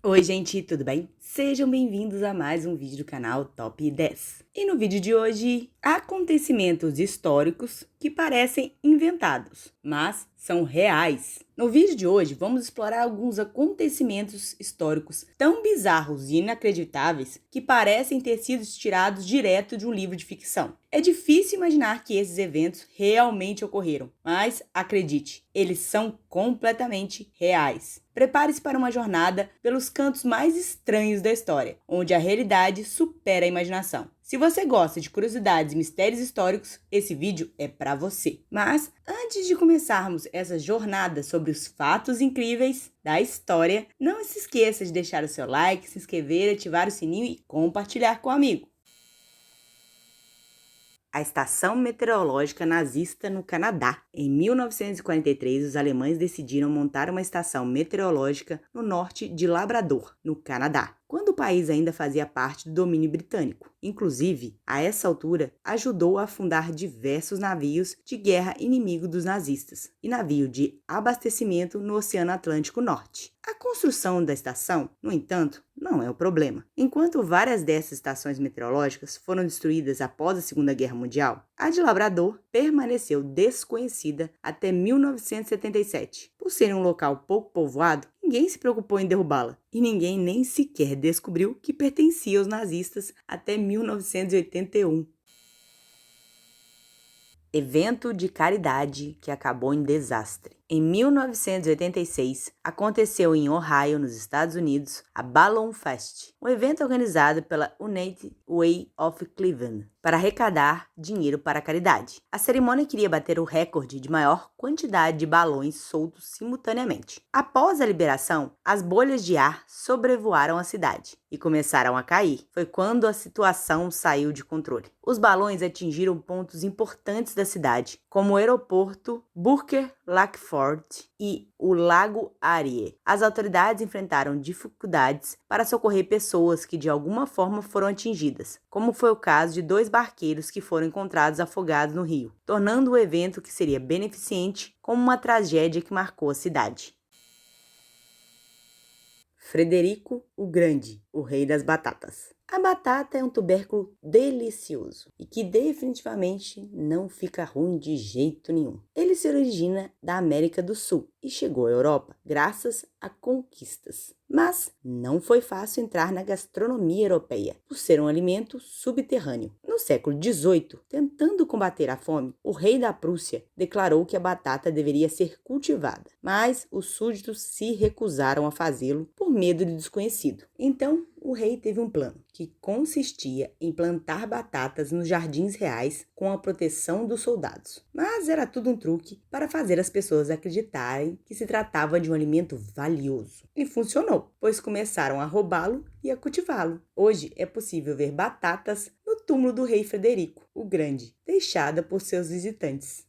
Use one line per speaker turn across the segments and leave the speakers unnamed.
Oi gente, tudo bem? Sejam bem-vindos a mais um vídeo do canal Top 10. E no vídeo de hoje, acontecimentos históricos que parecem inventados, mas são reais. No vídeo de hoje, vamos explorar alguns acontecimentos históricos tão bizarros e inacreditáveis que parecem ter sido tirados direto de um livro de ficção. É difícil imaginar que esses eventos realmente ocorreram, mas acredite, eles são completamente reais. Prepare-se para uma jornada pelos cantos mais estranhos da história, onde a realidade supera a imaginação. Se você gosta de curiosidades e mistérios históricos, esse vídeo é para você. Mas, antes de começarmos essa jornada sobre os fatos incríveis da história, não se esqueça de deixar o seu like, se inscrever, ativar o sininho e compartilhar com o amigo. A estação meteorológica nazista no Canadá. Em 1943, os alemães decidiram montar uma estação meteorológica no norte de Labrador, no Canadá, quando o país ainda fazia parte do domínio britânico. Inclusive, a essa altura, ajudou a afundar diversos navios de guerra inimigo dos nazistas e navio de abastecimento no Oceano Atlântico Norte. A construção da estação, no entanto, não é o problema. Enquanto várias dessas estações meteorológicas foram destruídas após a Segunda Guerra Mundial, a de Labrador permaneceu desconhecida até 1977. Por ser um local pouco povoado, ninguém se preocupou em derrubá-la e ninguém nem sequer descobriu que pertencia aos nazistas até 1981. Evento de caridade que acabou em desastre. Em 1986, aconteceu em Ohio, nos Estados Unidos, a Balloon Fest, um evento organizado pela United Way of Cleveland para arrecadar dinheiro para a caridade. A cerimônia queria bater o recorde de maior quantidade de balões soltos simultaneamente. Após a liberação, as bolhas de ar sobrevoaram a cidade e começaram a cair. Foi quando a situação saiu de controle. Os balões atingiram pontos importantes da cidade, como o aeroporto Burke-Lackford e o Lago Erie. As autoridades enfrentaram dificuldades para socorrer pessoas que de alguma forma foram atingidas, como foi o caso de 2 barqueiros que foram encontrados afogados no rio, tornando o evento que seria beneficente como uma tragédia que marcou a cidade. Frederico o Grande, o rei das batatas. A batata é um tubérculo delicioso e que definitivamente não fica ruim de jeito nenhum. Ele se origina da América do Sul e chegou à Europa graças a conquistas. Mas não foi fácil entrar na gastronomia europeia, por ser um alimento subterrâneo. No século XVIII, tentando combater a fome, o rei da Prússia declarou que a batata deveria ser cultivada, mas os súditos se recusaram a fazê-lo por medo do desconhecido. Então, o rei teve um plano, que consistia em plantar batatas nos jardins reais com a proteção dos soldados. Mas era tudo um truque para fazer as pessoas acreditarem que se tratava de um alimento valioso. E funcionou, pois começaram a roubá-lo e a cultivá-lo. Hoje é possível ver batatas no túmulo do rei Frederico o Grande, deixada por seus visitantes.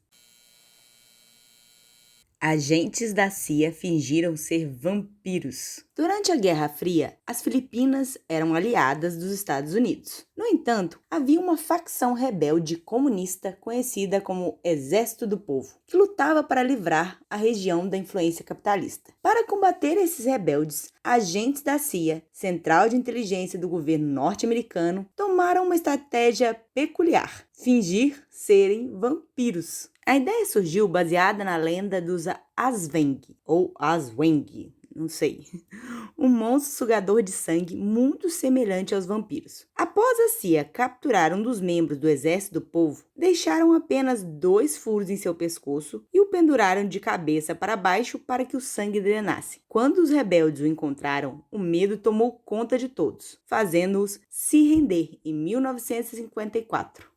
Agentes da CIA fingiram ser vampiros. Durante a Guerra Fria, as Filipinas eram aliadas dos Estados Unidos. No entanto, havia uma facção rebelde comunista conhecida como Exército do Povo, que lutava para livrar a região da influência capitalista. Para combater esses rebeldes, agentes da CIA, Central de Inteligência do governo norte-americano, tomaram uma estratégia peculiar: fingir serem vampiros. A ideia surgiu baseada na lenda dos Aswang, ou Aswang, não sei, um monstro sugador de sangue muito semelhante aos vampiros. Após a CIA capturar um dos membros do Exército do Povo, deixaram apenas 2 furos em seu pescoço e o penduraram de cabeça para baixo para que o sangue drenasse. Quando os rebeldes o encontraram, o medo tomou conta de todos, fazendo-os se render em 1954.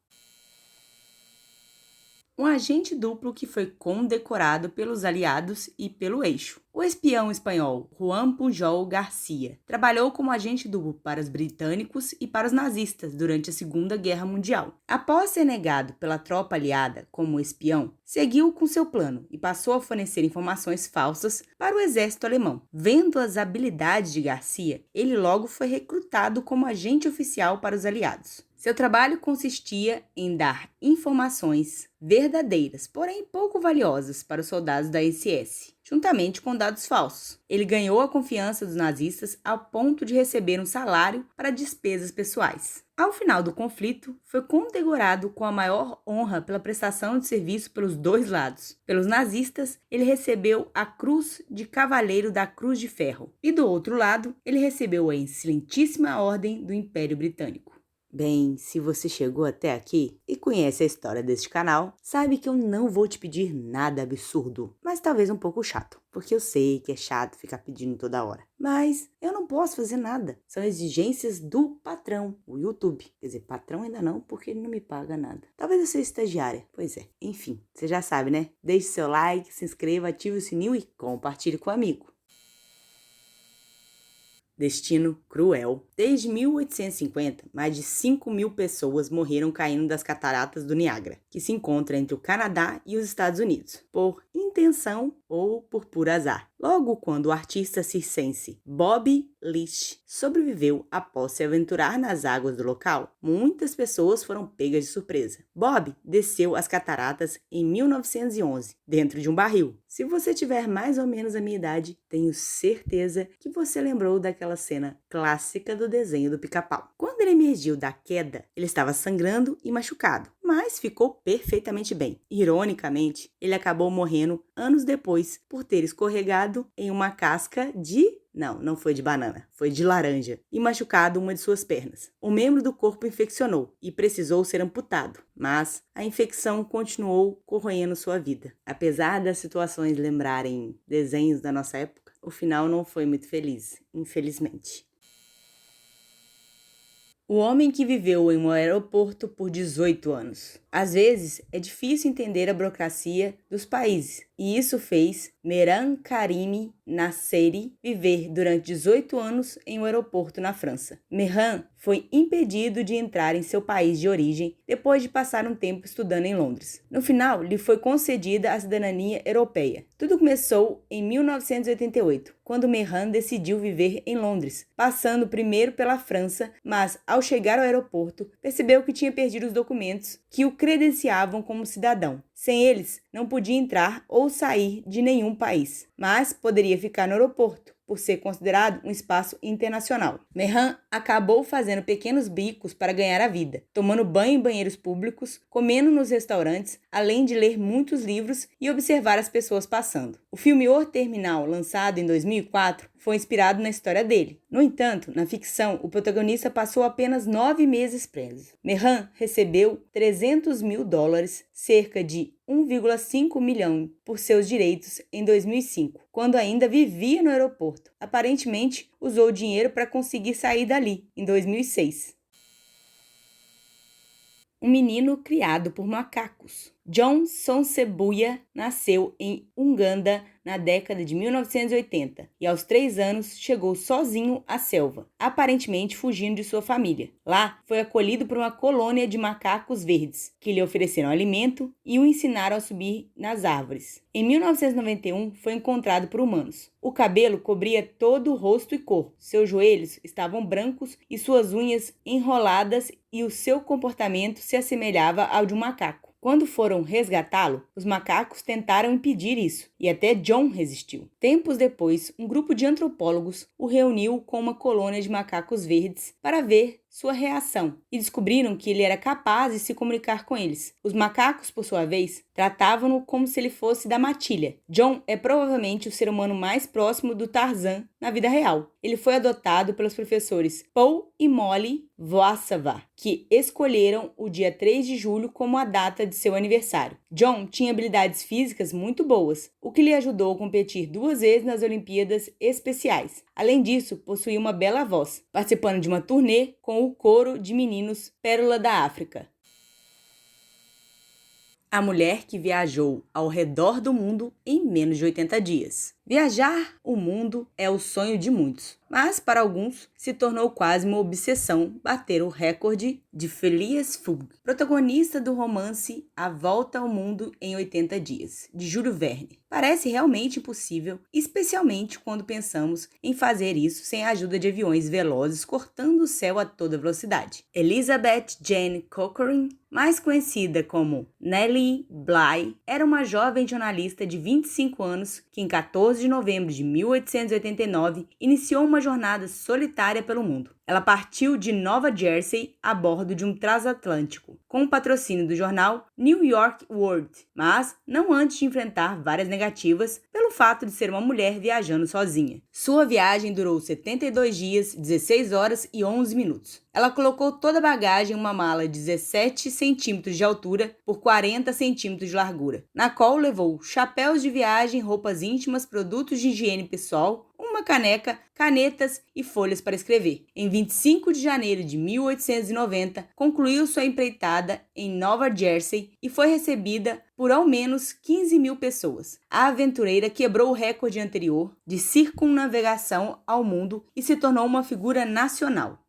Um agente duplo que foi condecorado pelos aliados e pelo eixo. O espião espanhol Juan Pujol Garcia trabalhou como agente duplo para os britânicos e para os nazistas durante a Segunda Guerra Mundial. Após ser negado pela tropa aliada como espião, seguiu com seu plano e passou a fornecer informações falsas para o exército alemão. Vendo as habilidades de Garcia, ele logo foi recrutado como agente oficial para os aliados. Seu trabalho consistia em dar informações verdadeiras, porém pouco valiosas para os soldados da SS, juntamente com dados falsos. Ele ganhou a confiança dos nazistas ao ponto de receber um salário para despesas pessoais. Ao final do conflito, foi condecorado com a maior honra pela prestação de serviço pelos dois lados. Pelos nazistas, ele recebeu a Cruz de Cavaleiro da Cruz de Ferro, e do outro lado, ele recebeu a Excelentíssima Ordem do Império Britânico. Bem, se você chegou até aqui e conhece a história deste canal, sabe que eu não vou te pedir nada absurdo, mas talvez um pouco chato, porque eu sei que é chato ficar pedindo toda hora. Mas eu não posso fazer nada, são exigências do patrão, o YouTube. Quer dizer, patrão ainda não, porque ele não me paga nada. Talvez eu seja estagiária, pois é. Enfim, você já sabe, né? Deixe seu like, se inscreva, ative o sininho e compartilhe com o amigo. Destino cruel. Desde 1850, mais de 5.000 pessoas morreram caindo das cataratas do Niágara, que se encontra entre o Canadá e os Estados Unidos, por intenção ou por puro azar. Logo quando o artista circense Bob Lish sobreviveu após se aventurar nas águas do local, muitas pessoas foram pegas de surpresa. Bob desceu as cataratas em 1911, dentro de um barril. Se você tiver mais ou menos a minha idade, tenho certeza que você lembrou daquela cena clássica do desenho do Pica-Pau. Quando ele emergiu da queda, ele estava sangrando e machucado, mas ficou perfeitamente bem. Ironicamente, ele acabou morrendo anos depois por ter escorregado em uma casca de... Não foi de banana, foi de laranja, e machucado uma de suas pernas. Um membro do corpo infeccionou e precisou ser amputado, mas a infecção continuou corroendo sua vida. Apesar das situações lembrarem desenhos da nossa época, o final não foi muito feliz, infelizmente. O homem que viveu em um aeroporto por 18 anos. Às vezes, é difícil entender a burocracia dos países, e isso fez Mehran Karimi Nasseri viver durante 18 anos em um aeroporto na França. Mehran foi impedido de entrar em seu país de origem depois de passar um tempo estudando em Londres. No final, lhe foi concedida a cidadania europeia. Tudo começou em 1988, quando Mehran decidiu viver em Londres, passando primeiro pela França, mas ao chegar ao aeroporto, percebeu que tinha perdido os documentos que o credenciavam como cidadão. Sem eles, não podia entrar ou sair de nenhum país, mas poderia ficar no aeroporto, por ser considerado um espaço internacional. Mehran acabou fazendo pequenos bicos para ganhar a vida, tomando banho em banheiros públicos, comendo nos restaurantes, além de ler muitos livros e observar as pessoas passando. O filme O Terminal, lançado em 2004, foi inspirado na história dele. No entanto, na ficção, o protagonista passou apenas 9 meses preso. Mehran recebeu $300 mil, cerca de 1,5 milhão, por seus direitos em 2005, quando ainda vivia no aeroporto. Aparentemente, usou o dinheiro para conseguir sair dali, em 2006. Um menino criado por macacos. John Sonsebuya nasceu em Uganda na década de 1980 e aos 3 anos chegou sozinho à selva, aparentemente fugindo de sua família. Lá, foi acolhido por uma colônia de macacos verdes, que lhe ofereceram alimento e o ensinaram a subir nas árvores. Em 1991, foi encontrado por humanos. O cabelo cobria todo o rosto e corpo, seus joelhos estavam brancos e suas unhas enroladas e o seu comportamento se assemelhava ao de um macaco. Quando foram resgatá-lo, os macacos tentaram impedir isso, e até John resistiu. Tempos depois, um grupo de antropólogos o reuniu com uma colônia de macacos verdes para ver sua reação, e descobriram que ele era capaz de se comunicar com eles. Os macacos, por sua vez, tratavam-no como se ele fosse da matilha. John é provavelmente o ser humano mais próximo do Tarzan na vida real. Ele foi adotado pelos professores Paul e Molly Vlasova, que escolheram o dia 3 de julho como a data de seu aniversário. John tinha habilidades físicas muito boas, o que lhe ajudou a competir 2 vezes nas Olimpíadas Especiais. Além disso, possuía uma bela voz, participando de uma turnê com o coro de meninos Pérola da África. A mulher que viajou ao redor do mundo em menos de 80 dias. Viajar o mundo é o sonho de muitos, mas para alguns se tornou quase uma obsessão bater o recorde de Phileas Fogg, protagonista do romance A Volta ao Mundo em 80 Dias, de Júlio Verne. Parece realmente impossível, especialmente quando pensamos em fazer isso sem a ajuda de aviões velozes cortando o céu a toda velocidade. Elizabeth Jane Corcoran, mais conhecida como Nellie Bly, era uma jovem jornalista de 25 anos que, em 14 de novembro de 1889, iniciou uma jornada solitária pelo mundo. Ela partiu de Nova Jersey a bordo de um transatlântico, com o patrocínio do jornal New York World, mas não antes de enfrentar várias negativas pelo fato de ser uma mulher viajando sozinha. Sua viagem durou 72 dias, 16 horas e 11 minutos. Ela colocou toda a bagagem em uma mala de 17 centímetros de altura por 40 centímetros de largura, na qual levou chapéus de viagem, roupas íntimas, produtos de higiene pessoal, uma caneca, canetas e folhas para escrever. Em 25 de janeiro de 1890, concluiu sua empreitada em Nova Jersey e foi recebida por ao menos 15 mil pessoas. A aventureira quebrou o recorde anterior de circunnavegação ao mundo e se tornou uma figura nacional.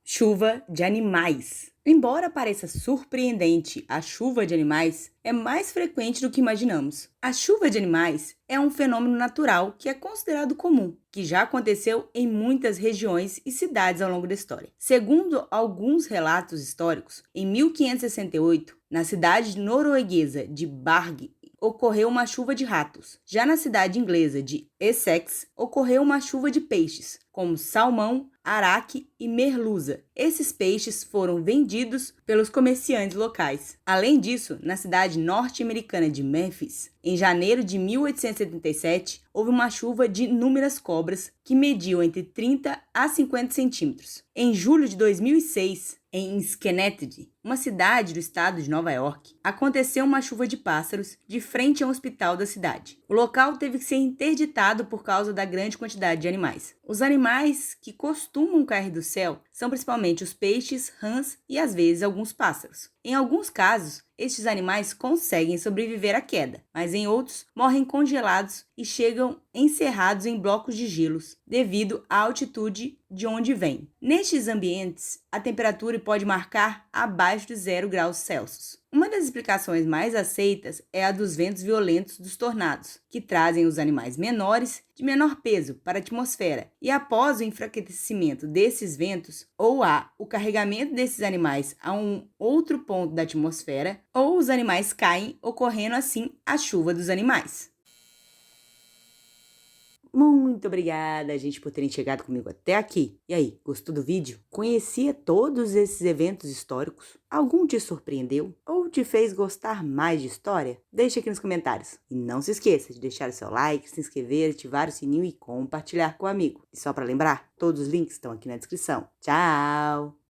Chuva de animais. Embora pareça surpreendente, a chuva de animais é mais frequente do que imaginamos. A chuva de animais é um fenômeno natural que é considerado comum, que já aconteceu em muitas regiões e cidades ao longo da história. Segundo alguns relatos históricos, em 1568, na cidade norueguesa de Bergen, ocorreu uma chuva de ratos. Já na cidade inglesa de Essex, ocorreu uma chuva de peixes, como salmão, araque e merluza. Esses peixes foram vendidos pelos comerciantes locais. Além disso, na cidade norte-americana de Memphis, em janeiro de 1877, houve uma chuva de inúmeras cobras que mediam entre 30 a 50 centímetros. Em julho de 2006, em Schenectady, uma cidade do estado de Nova York, aconteceu uma chuva de pássaros de frente a um hospital da cidade. O local teve que ser interditado por causa da grande quantidade de animais. Os animais que costumam cair do céu são principalmente os peixes, rãs e às vezes alguns pássaros. Em alguns casos, estes animais conseguem sobreviver à queda, mas em outros morrem congelados e chegam encerrados em blocos de gelos, devido à altitude de onde vêm. Nestes ambientes, a temperatura pode marcar abaixo de 0 graus Celsius. Uma das explicações mais aceitas é a dos ventos violentos dos tornados, que trazem os animais menores de menor peso para a atmosfera, e após o enfraquecimento desses ventos, ou há o carregamento desses animais a um outro ponto da atmosfera, ou os animais caem, ocorrendo assim a chuva dos animais. Muito obrigada, gente, por terem chegado comigo até aqui. E aí, gostou do vídeo? Conhecia todos esses eventos históricos? Algum te surpreendeu? Ou te fez gostar mais de história? Deixe aqui nos comentários. E não se esqueça de deixar o seu like, se inscrever, ativar o sininho e compartilhar com o amigo. E só para lembrar, todos os links estão aqui na descrição. Tchau!